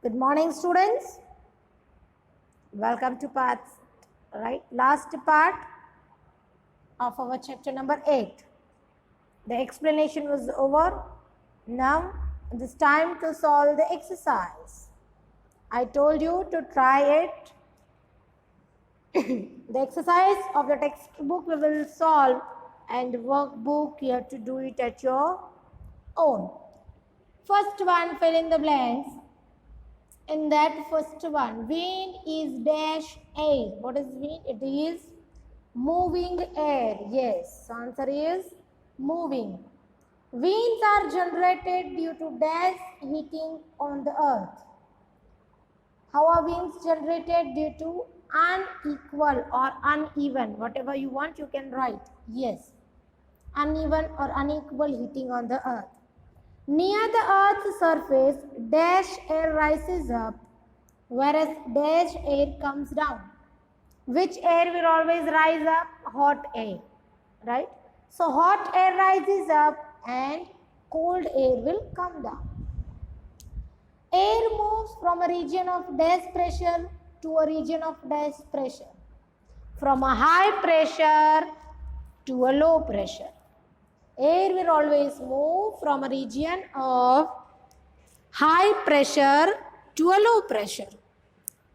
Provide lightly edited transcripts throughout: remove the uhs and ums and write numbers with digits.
Good morning, students. Welcome to last part of our chapter number 8. The explanation was over. Now it is time to solve the exercise. I told you to try it. The exercise of the textbook we will solve, and workbook you have to do it at your own. First one, fill in the blanks. In that first one, wind is dash air. What is wind? It is moving air. Yes, answer is moving. Winds are generated due to dash heating on the earth. How are winds generated? Due to unequal or uneven. Whatever you want, you can write. Yes, uneven or unequal heating on the earth. Near the earth's surface, dash air rises up, whereas dash air comes down. Which air will always rise up? Hot air, right? So hot air rises up and cold air will come down. Air moves from a region of dash pressure to a region of dash pressure. From a high pressure to a low pressure. Air will always move from a region of high pressure to a low pressure.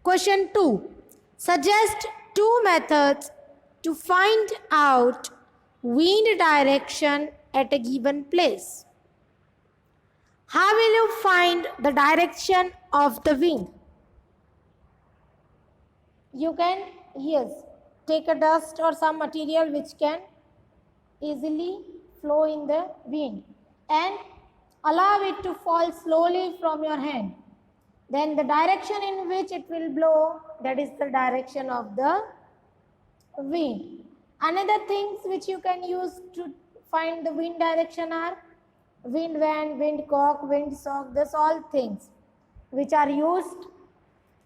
Question 2. Suggest two methods to find out wind direction at a given place. How will you find the direction of the wind? You can, yes, take a dust or some material which can easily flow in the wind and allow it to fall slowly from your hand. Then the direction in which it will blow, that is the direction of the wind. Another things which you can use to find the wind direction are wind van, wind cock, wind sock. These all things which are used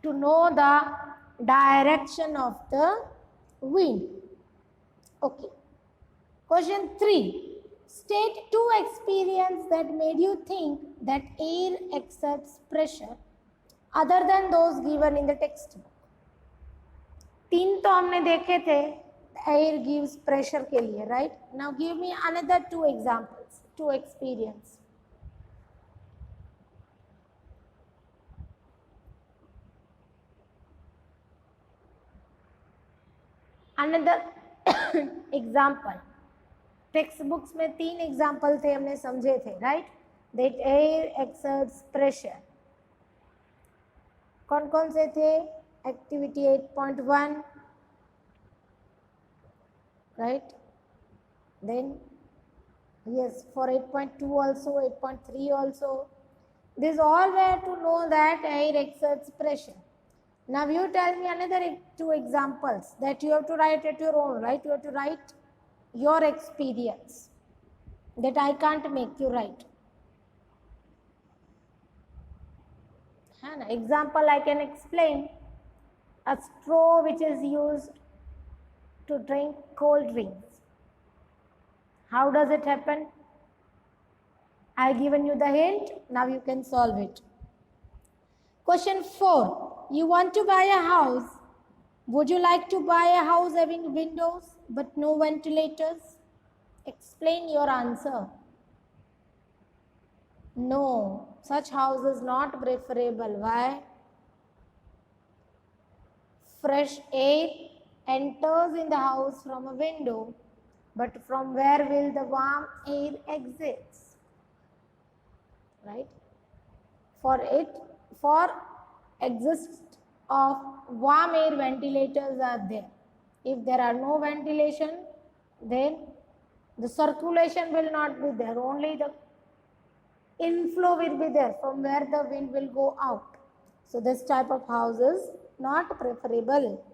to know the direction of the wind. Okay. Question 3. State two experiences that made you think that air exerts pressure other than those given in the textbook. तीन तो हमने देखे थे, air gives pressure के लिए, right? Now give me another two examples, two experience. Another example. Text books में 3 example थे, हमने समझे थे, right? That air exerts pressure. कौन कौन से थे? Activity 8.1, right? Then yes, for 8.2 also, 8.3 also. These all were to know that air exerts pressure. Now you tell me another 2 examples that you have to write at your own, right? You have to write your experience, that I can't make you write. Example I can explain. A straw which is used to drink cold drinks. How does it happen? I given you the hint. Now you can solve it. Question 4. You want to buy a house. Would you like to buy a house having windows but no ventilators? Explain your answer. No, such house is not preferable. Why? Fresh air enters in the house from a window, but from where will the warm air exits? Right? For existence of warm air, ventilators are there. If there are no ventilation, then the circulation will not be there. Only the inflow will be there from where the wind will go out. So this type of house is not preferable.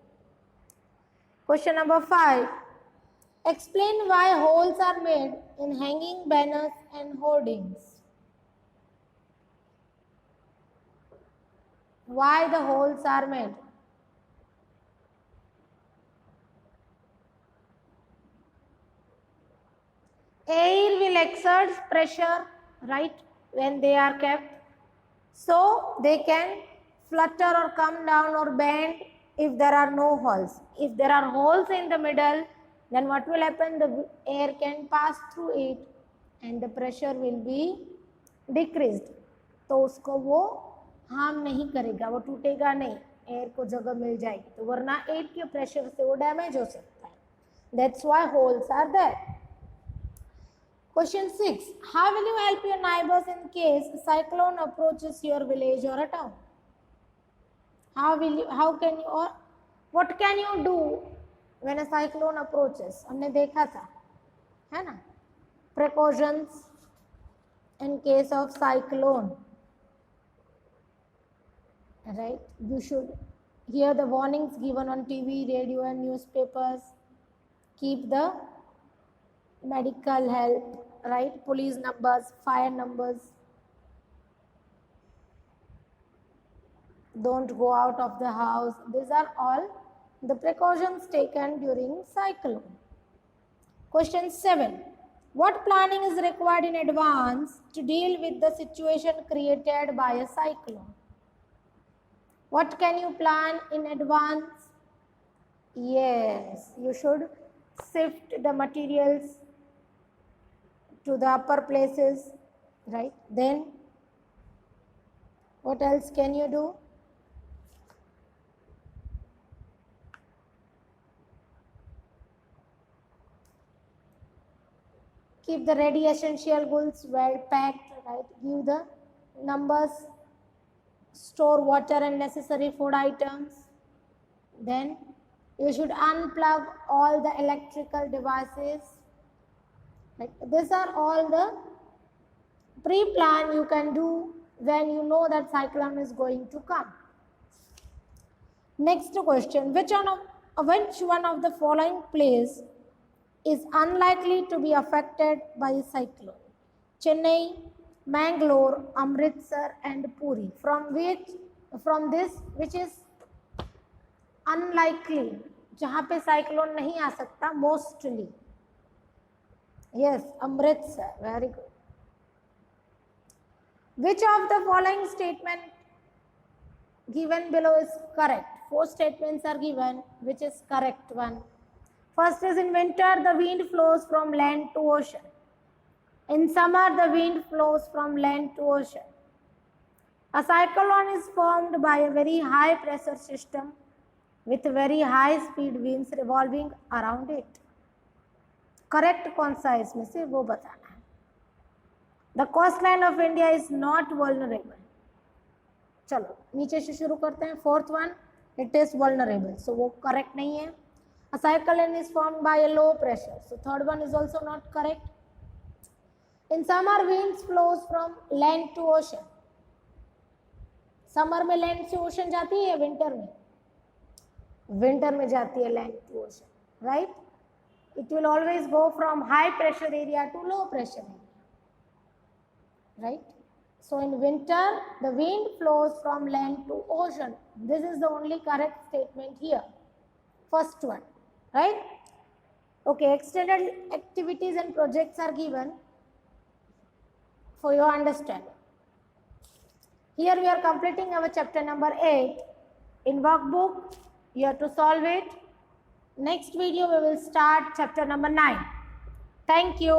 Question number 5. Explain why holes are made in hanging banners and hoardings. Why the holes are made? Air will exert pressure, right, when they are kept. So they can flutter or come down or bend if there are no holes. If there are holes in the middle, then what will happen? The air can pass through it and the pressure will be decreased. तो उसको वो harm नहीं करेगा, वो टूटेगा नहीं, air को जगह मिल जाएगी. तो वरना एयर के प्रेशर से वो डैमेज हो सकता है. That's why holes are there. Question 6. How will you help your neighbors in case a cyclone approaches your village or a town? What can you do when a cyclone approaches? हमने देखा था, है ना? Precautions in case of cyclone. Right? You should hear the warnings given on TV, radio and newspapers. Keep the medical help, right? Police numbers, fire numbers. Don't go out of the house. These are all the precautions taken during cyclone. Question 7. What planning is required in advance to deal with the situation created by a cyclone? What can you plan in advance? Yes, you should sift the materials to the upper places, right? Then what else can you do? Keep the ready essential goods well packed, right? Give the numbers, store water and necessary food items. Then you should unplug all the electrical devices. Right? These are all the pre-plan you can do when you know that cyclone is going to come. Next question. Which one of the following places is unlikely to be affected by a cyclone? Chennai, Mangalore, Amritsar and Puri. From this which is unlikely, जहाँ पे cyclone नहीं आ सकता mostly? Yes, Amritsar. Very good. Which of the following statement given below is correct? 4 statements are given. Which is correct one? First is, in winter the wind flows from land to ocean. In summer the wind flows from land to ocean. A cyclone is formed by a very high pressure system with very high speed winds revolving around it. Correct कौन सा है इसमें से वो बताना है. The coastline of India is not vulnerable. चलो नीचे से शुरू करते हैं. 4th one, it is vulnerable, so वो करेक्ट नहीं है. A cyclone is formed by a low pressure, so 3rd one is also not correct. In summer winds flows from land to ocean. Summer में land से ocean जाती है, winter में जाती है land to ocean, right? It will always go from high pressure area to low pressure area, right? So in winter the wind flows from land to ocean. This is the only correct statement here, first one, right? Okay, extended activities and projects are given for your understanding. Here we are completing our chapter number 8. In workbook you have to solve it. Next video we will start chapter number 9. Thank you.